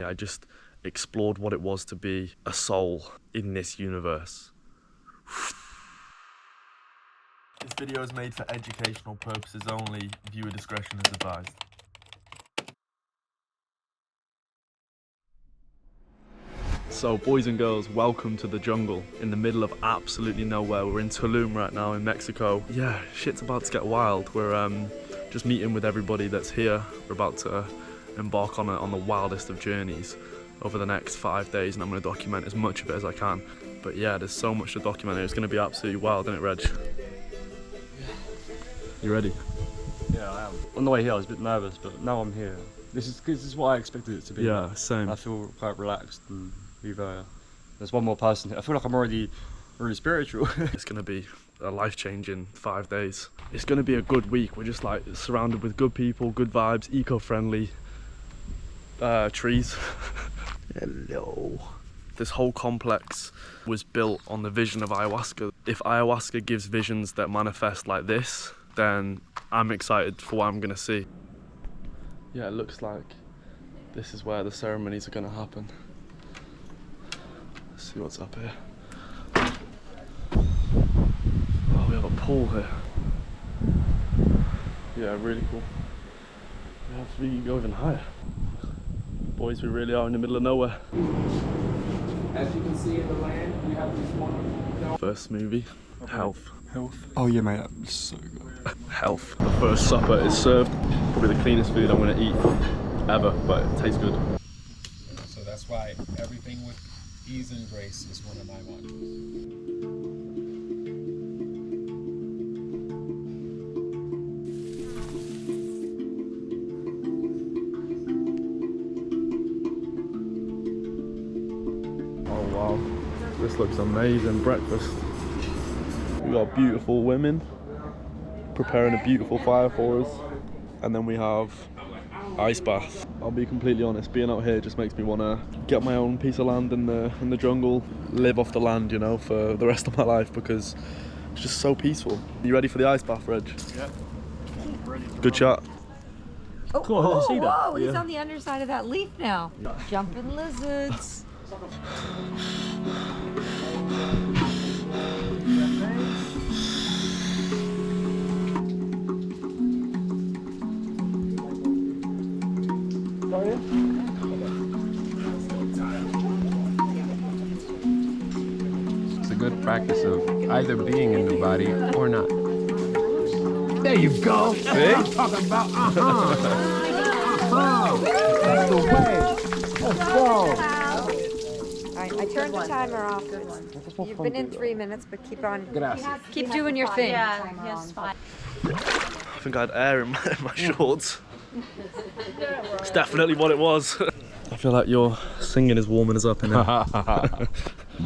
I just explored what it was to be a soul in this universe. This video is made for educational purposes only. Viewer discretion is advised. So boys and girls, welcome to the jungle in the middle of absolutely nowhere. We're in Tulum right now in Mexico. Yeah, shit's about to get wild. We're just meeting with everybody that's here. We're about to embark on the wildest of journeys over the next 5 days, and I'm going to document as much of it as I can. But yeah, there's so much to document. It's going to be absolutely wild, isn't it, Reg? You ready? Yeah, I am. On the way here I was a bit nervous, but now I'm here. This is what I expected it to be. Yeah, same. I feel quite relaxed, and there's one more person here. I feel like I'm already really spiritual. It's going to be a life-changing 5 days. It's going to be a good week. We're just like surrounded with good people, good vibes, eco-friendly trees. Hello. This whole complex was built on the vision of ayahuasca. If ayahuasca gives visions that manifest like this, then I'm excited for what I'm going to see. Yeah, it looks like this is where the ceremonies are going to happen. Let's see what's up here. Oh, we have a pool here. Yeah, really cool. We can go even higher. Boys, we really are in the middle of nowhere. As you can see in the land, we have this wonderful... First smoothie, health. Health. Oh yeah, mate, that was so good. Health. The first supper is served. Probably the cleanest food I'm going to eat ever, but it tastes good. So that's why everything with ease and grace is one of my mantras. Oh wow, this looks amazing. Breakfast. We got beautiful women preparing a beautiful fire for us, and then we have ice bath. I'll be completely honest, being out here just makes me want to get my own piece of land in the jungle, live off the land, you know, for the rest of my life, because it's just so peaceful. Are you ready for the ice bath, Reg? Yeah. Good shot. Oh, Cool, I didn't see that. whoa, he's Yeah. on the underside of that leaf now. Jumping lizards. It's a good practice of either being in the body or not. There you go. See? That's what I'm talking about. That's the way. Let's go. All right, I turned the timer off. You've been in 3 minutes, but keep on. Gracias. Keep doing your thing. Yeah, yes, fine. I think I had air in my shorts. It's definitely what it was. I feel like your singing is warming us up in here.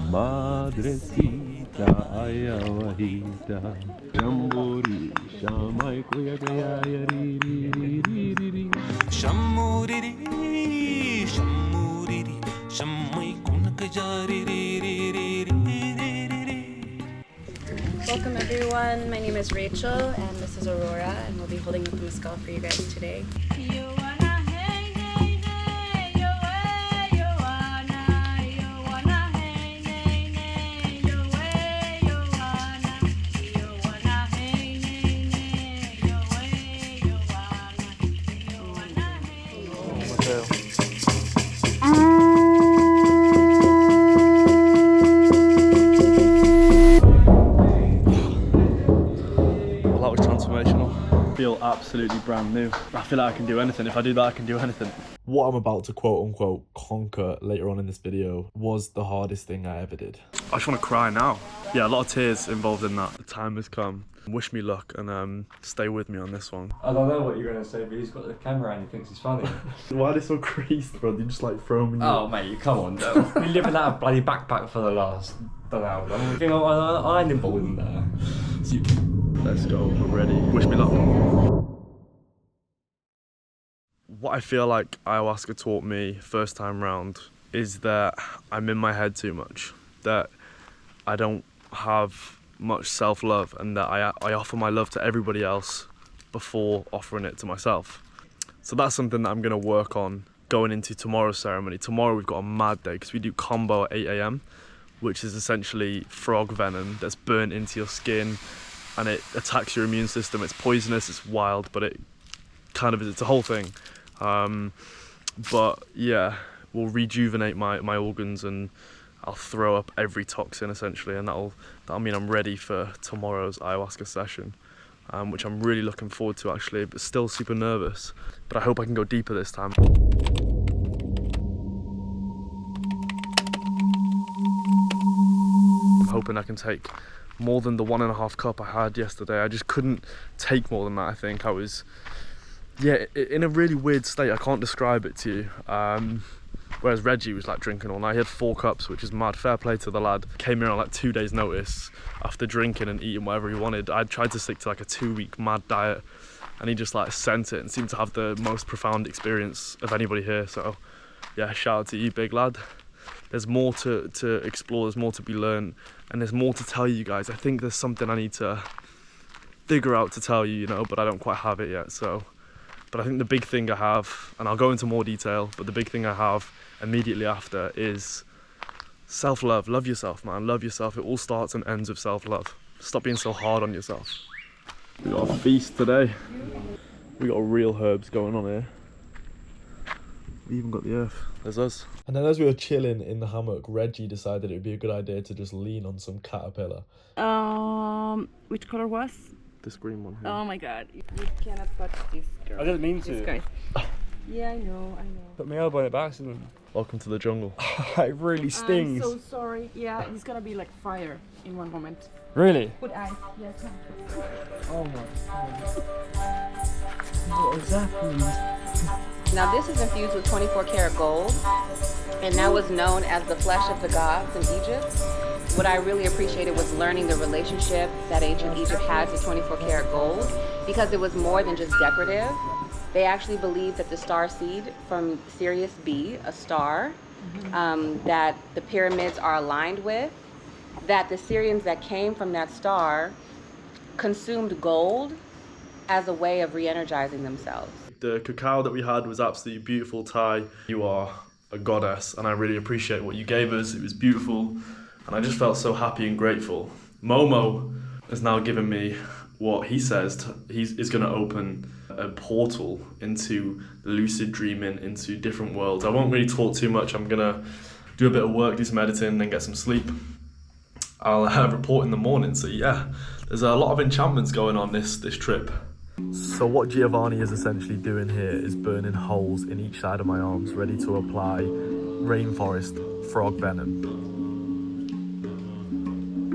Madrecita, ayahuasca, jambori, shamai kuyagayayari. Shamuriri, shamuriri, shamai kunakajari. Welcome everyone. My name is Rachel and this is Aurora, and we'll be holding the Temezcal for you guys today. Feel absolutely brand new. I feel like I can do anything. If I do that, I can do anything. What I'm about to quote unquote conquer later on in this video was the hardest thing I ever did. I just want to cry now. Yeah, a lot of tears involved in that. The time has come. Wish me luck and stay with me on this one. I don't know what you're gonna say, but he's got the camera and he thinks he's funny. Why are they so creased, bro? You just like throw me. Oh mate, you come on though. We've been living out a bloody backpack for the last, don't know how long. You know, I ain't involved in that. Let's go, we're ready. Wish me luck. What I feel like ayahuasca taught me first time round is that I'm in my head too much. That I don't have much self-love, and that I offer my love to everybody else before offering it to myself. So that's something that I'm going to work on going into tomorrow's ceremony. Tomorrow we've got a mad day because we do Kambo at 8 AM, which is essentially frog venom that's burnt into your skin and it attacks your immune system. It's poisonous, it's wild, but it kind of is, it's a whole thing. But yeah, will rejuvenate my organs and I'll throw up every toxin essentially, and that'll mean I'm ready for tomorrow's ayahuasca session, which I'm really looking forward to actually, but still super nervous. But I hope I can go deeper this time. I'm hoping I can take more than the 1.5 cup I had yesterday. I just couldn't take more than that. I think I was, yeah, in a really weird state. I can't describe it to you. Whereas Reggie was like drinking all night. He had 4 cups, which is mad. Fair play to the lad. Came here on like 2 days notice after drinking and eating whatever he wanted. I tried to stick to like a 2-week mad diet and he just like sent it and seemed to have the most profound experience of anybody here. So yeah, shout out to you, big lad. There's more to explore, there's more to be learned, and there's more to tell you guys. I think there's something I need to figure out to tell you, you know, but I don't quite have it yet. So, but I think the big thing I have, and I'll go into more detail, but the big thing I have immediately after is self-love. Love yourself, man. Love yourself. It all starts and ends with self-love. Stop being so hard on yourself. We got a feast today. We got real herbs going on here. We even got the earth. There's us. And then as we were chilling in the hammock, Reggie decided it would be a good idea to just lean on some caterpillar. Which color was? This green one here. Oh my god, you cannot touch this girl. I didn't mean to. This guy. Yeah, I know. Put my elbow in it by accident. Welcome to the jungle. It really stings. I'm so sorry. Yeah, he's gonna be like fire in one moment. Really? Put ice. Yes. Oh my god. What is happening? Now this is infused with 24 karat gold, and that was known as the flesh of the gods in Egypt. What I really appreciated was learning the relationship that ancient Egypt had to 24 karat gold, because it was more than just decorative. They actually believed that the star seed from Sirius B, a star, that the pyramids are aligned with, that the Syrians that came from that star consumed gold as a way of re-energizing themselves. The cacao that we had was absolutely beautiful, Ty. You are a goddess, and I really appreciate what you gave us. It was beautiful, and I just felt so happy and grateful. Momo has now given me what he says is going to open a portal into lucid dreaming, into different worlds. I won't really talk too much. I'm going to do a bit of work, do some editing, and get some sleep. I'll report in the morning. So yeah, there's a lot of enchantments going on this trip. So what Giovanni is essentially doing here is burning holes in each side of my arms, ready to apply rainforest frog venom.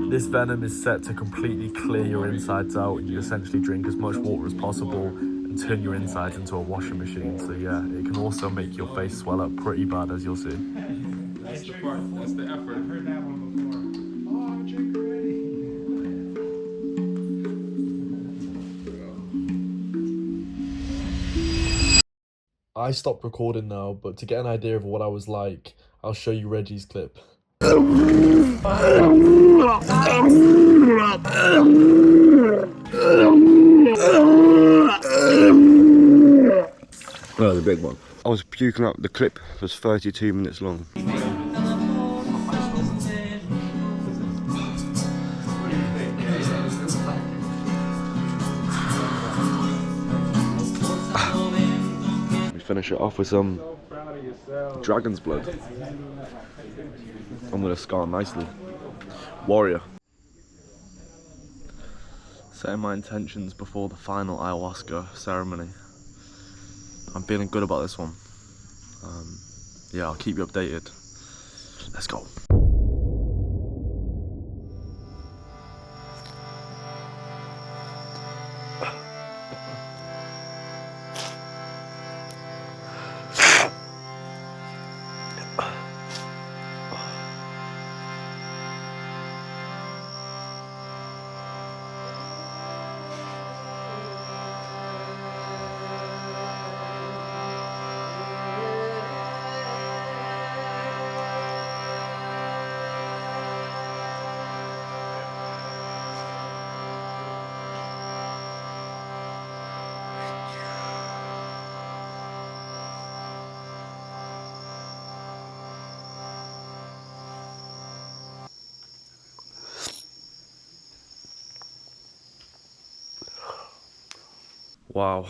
This venom is set to completely clear your insides out, and you essentially drink as much water as possible and turn your insides into a washing machine. So yeah, it can also make your face swell up pretty bad, as you'll see. That's the part, that's the effort. I've heard that one before. Oh, I'm drink already. I stopped recording now, but to get an idea of what I was like, I'll show you Reggie's clip. Oh, the big one. I was puking up. The clip was 32 minutes long. We finish it off with some dragon's blood. I'm gonna scar nicely. Warrior. Setting my intentions before the final ayahuasca ceremony. I'm feeling good about this one. Yeah, I'll keep you updated. Let's go. Wow.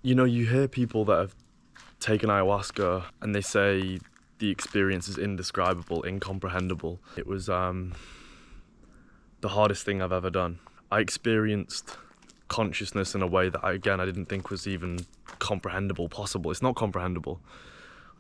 You know, you hear people that have taken ayahuasca and they say the experience is indescribable, incomprehensible. It was the hardest thing I've ever done. I experienced consciousness in a way that I didn't think was even comprehensible, possible. It's not comprehensible.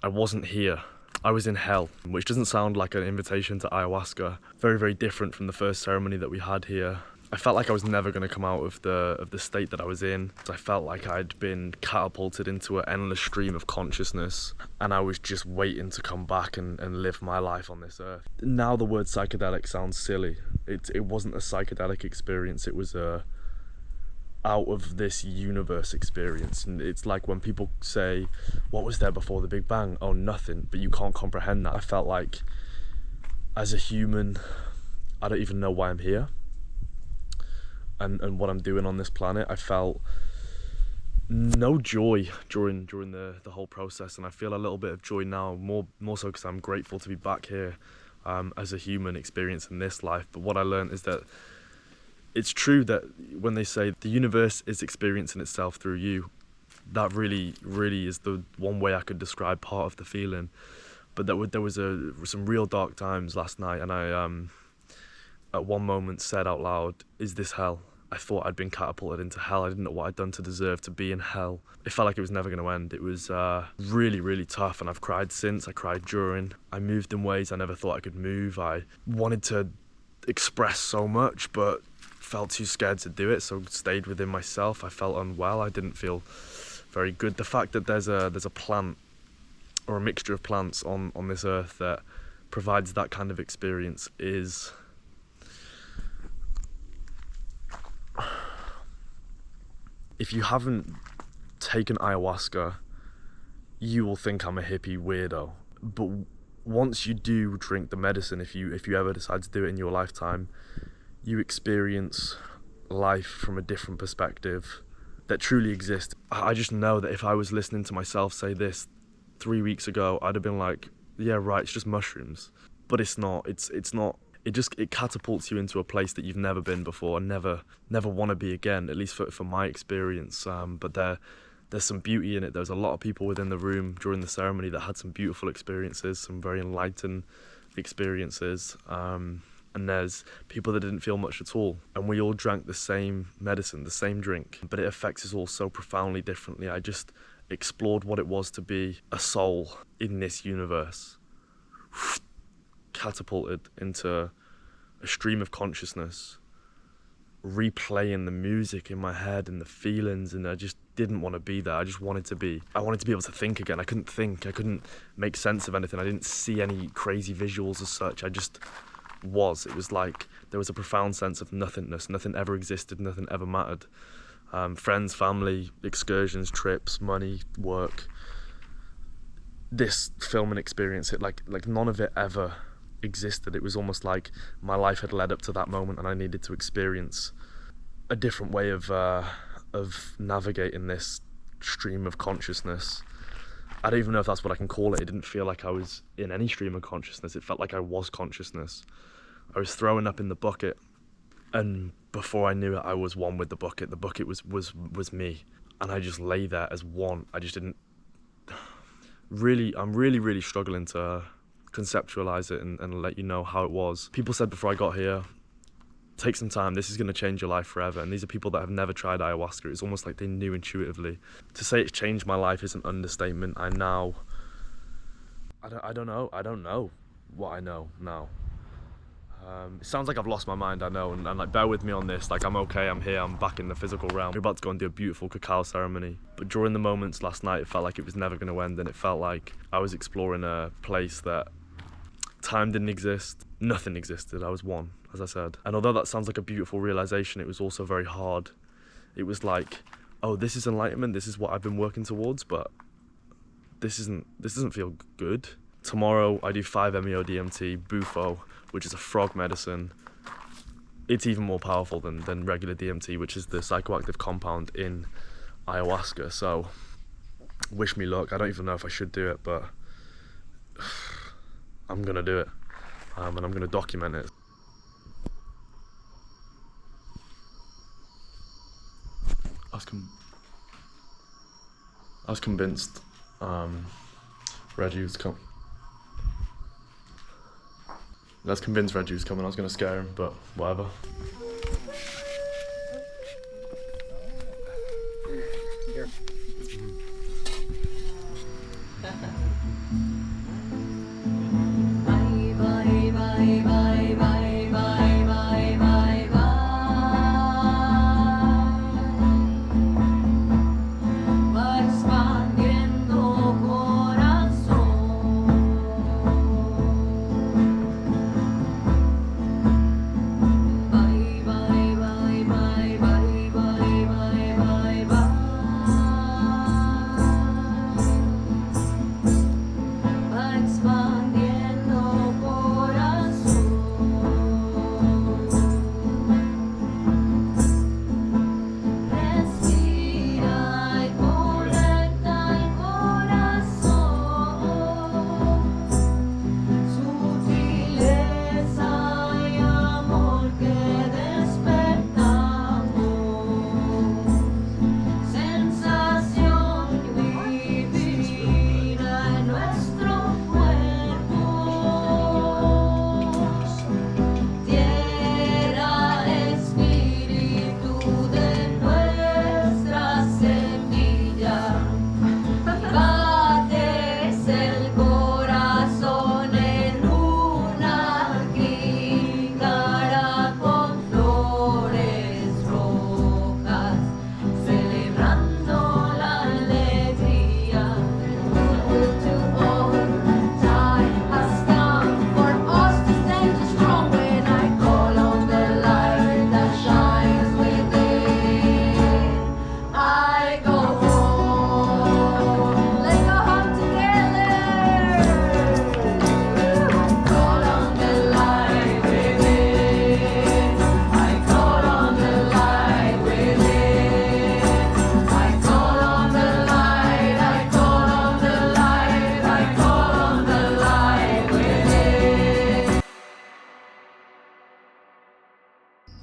I wasn't here. I was in hell, which doesn't sound like an invitation to ayahuasca. Very, very different from the first ceremony that we had here. I felt like I was never going to come out of the state that I was in. I felt like I'd been catapulted into an endless stream of consciousness, and I was just waiting to come back and live my life on this earth. Now the word psychedelic sounds silly. It wasn't a psychedelic experience, it was a out of this universe experience. And it's like when people say, what was there before the Big Bang? Oh, nothing, but you can't comprehend that. I felt like, as a human, I don't even know why I'm here and what I'm doing on this planet. I felt no joy during the whole process, and I feel a little bit of joy now, more so because I'm grateful to be back here as a human experiencing this life. But what I learned is that it's true that when they say the universe is experiencing itself through you, that really is the one way I could describe part of the feeling. But there was some real dark times last night, and I at one moment said out loud, "Is this hell?" I thought I'd been catapulted into hell. I didn't know what I'd done to deserve to be in hell. It felt like it was never going to end. It was really, really tough, and I've cried since. I cried during. I moved in ways I never thought I could move. I wanted to express so much, but felt too scared to do it, so stayed within myself. I felt unwell. I didn't feel very good. The fact that there's a plant or a mixture of plants on this earth that provides that kind of experience is... If you haven't taken ayahuasca, you will think I'm a hippie weirdo. But once you do drink the medicine, if you ever decide to do it in your lifetime, you experience life from a different perspective that truly exists. I just know that if I was listening to myself say this 3 weeks ago, I'd have been like, yeah, right, it's just mushrooms. But it's not. It's not. It catapults you into a place that you've never been before and never want to be again, at least for my experience. But there's some beauty in it. There's a lot of people within the room during the ceremony that had some beautiful experiences, some very enlightened experiences. And there's people that didn't feel much at all. And we all drank the same medicine, the same drink, but it affects us all so profoundly differently. I just explored what it was to be a soul in this universe, catapulted into a stream of consciousness, replaying the music in my head and the feelings, and I just didn't want to be there. I wanted to be able to think again. I couldn't think. I couldn't make sense of anything. I didn't see any crazy visuals as such. I just was. It was like there was a profound sense of nothingness. Nothing ever existed. Nothing ever mattered. Friends, family, excursions, trips, money, work. This filming experience, it like none of it ever existed. It was almost like my life had led up to that moment, and I needed to experience a different way of navigating this stream of consciousness. I don't even know if that's what I can call it. It didn't feel like I was in any stream of consciousness. It felt like I was consciousness. I was throwing up in the bucket, and before I knew it, I was one with the bucket. The bucket was me, and I just lay there as one. I just didn't really. I'm really struggling to conceptualize it and let you know how it was. People said before I got here, take some time, this is going to change your life forever. And these are people that have never tried ayahuasca. It's almost like they knew intuitively. To say it's changed my life is an understatement. I don't know what I know now. It sounds like I've lost my mind, I know, and like, bear with me on this. Like, I'm okay, I'm here, I'm back in the physical realm. We're about to go and do a beautiful cacao ceremony. But during the moments last night, it felt like it was never going to end, and it felt like I was exploring a place that time didn't exist, nothing existed. I was one, as I said. And although that sounds like a beautiful realization, it was also very hard. It was like, oh, this is enlightenment, this is what I've been working towards, but this doesn't feel good. Tomorrow I do 5-MeO-DMT, Bufo, which is a frog medicine. It's even more powerful than regular DMT, which is the psychoactive compound in ayahuasca. So wish me luck. I don't even know if I should do it, but I'm gonna do it, and I'm gonna document it. I was convinced Reggie was coming. I was convinced Reggie was coming. I was going to scare him, but whatever. Here.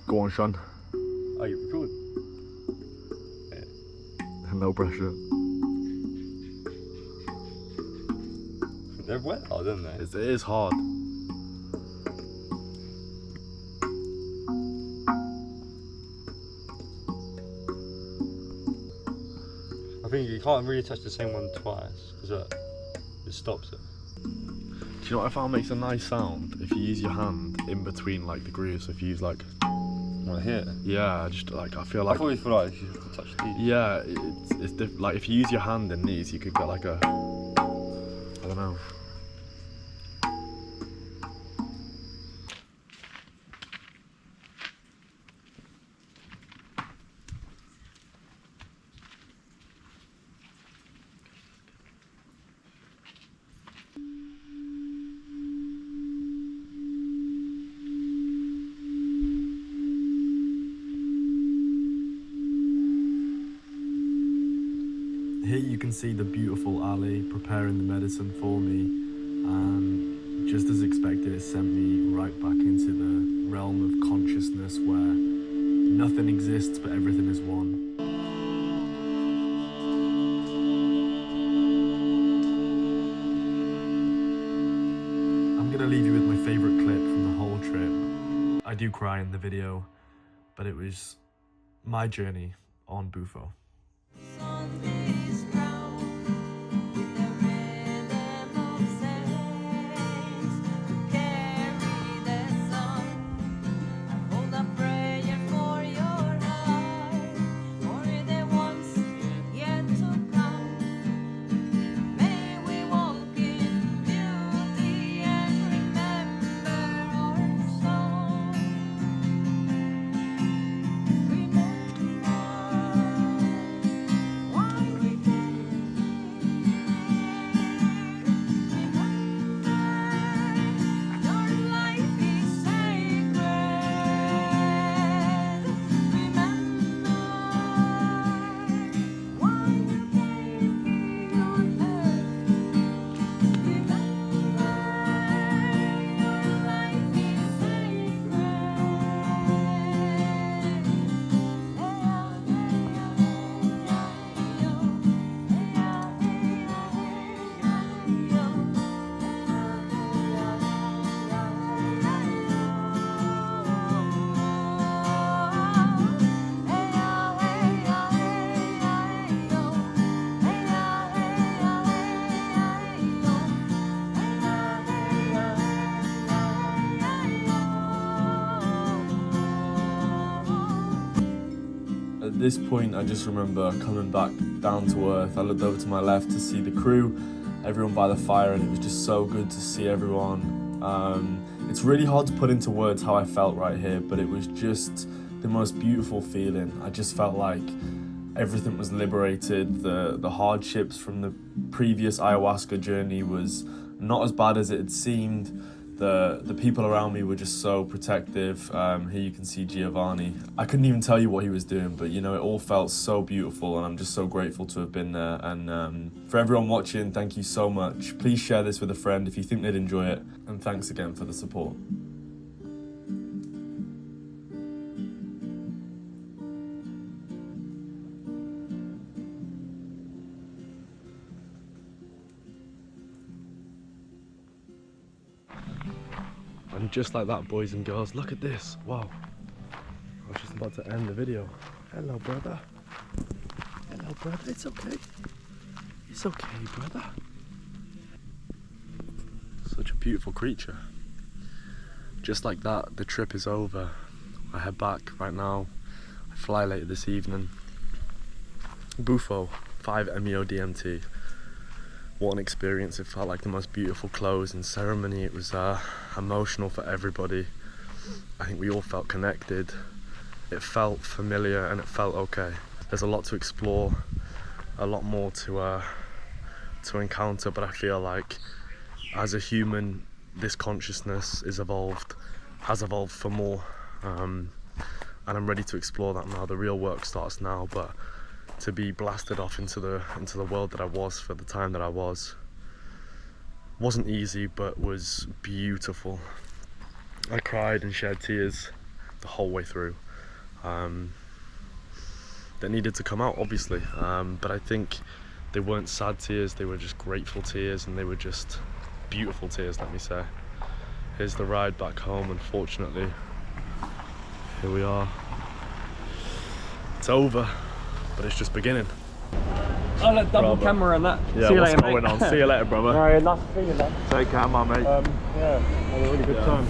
Go on, Sean. Are you recording? No pressure. They're wet hard, aren't they? It is hard. I think you can't really touch the same one twice because it stops it. Do you know what I found makes a nice sound? If you use your hand in between like the grooves. If you use like, Right here. yeah, just like I feel I like. thought you feel like you have to touch these. Yeah, it's like if you use your hand in these, you could get like a, I don't know. Here you can see the beautiful Ali preparing the medicine for me, and just as expected it sent me right back into the realm of consciousness where nothing exists but everything is one. I'm gonna leave you with my favourite clip from the whole trip. I do cry in the video, but it was my journey on Bufo. this point, I just remember coming back down to earth. I looked over to my left to see the crew, everyone by the fire, and it was just so good to see everyone. It's really hard to put into words how I felt right here, but it was just the most beautiful feeling. I just felt like everything was liberated. The hardships from the previous ayahuasca journey was not as bad as it had seemed. The people around me were just so protective. Here you can see Giovanni. I couldn't even tell you what he was doing, but you know, it all felt so beautiful, and I'm just so grateful to have been there. And for everyone watching, thank you so much. Please share this with a friend if you think they'd enjoy it, and thanks again for the support. And just like that, boys and girls, look at this. Wow. I was just about to end the video. Hello, brother. Hello, brother. It's okay. It's okay, brother. Such a beautiful creature. Just like that, the trip is over. I head back right now. I fly later this evening. Bufo, 5-MeO DMT. What an experience. It felt like the most beautiful close and ceremony. It was emotional for everybody. I think we all felt connected. It felt familiar and it felt okay. There's a lot to explore, a lot more to encounter, but I feel like as a human, this consciousness has evolved for more, and I'm ready to explore that now. The real work starts now, but to be blasted off into the world that I was for the time that I wasn't easy, but was beautiful. I cried and shed tears the whole way through. That needed to come out, obviously, but I think they weren't sad tears, they were just grateful tears, and they were just beautiful tears, let me say. Here's the ride back home. Unfortunately, here we are. It's over, but it's just beginning. I'll let double camera on that. Yeah, see you what's later, going mate. on? See you later, brother. Alright, nice to see you, man. Take care, my mate. Yeah, had a really good time.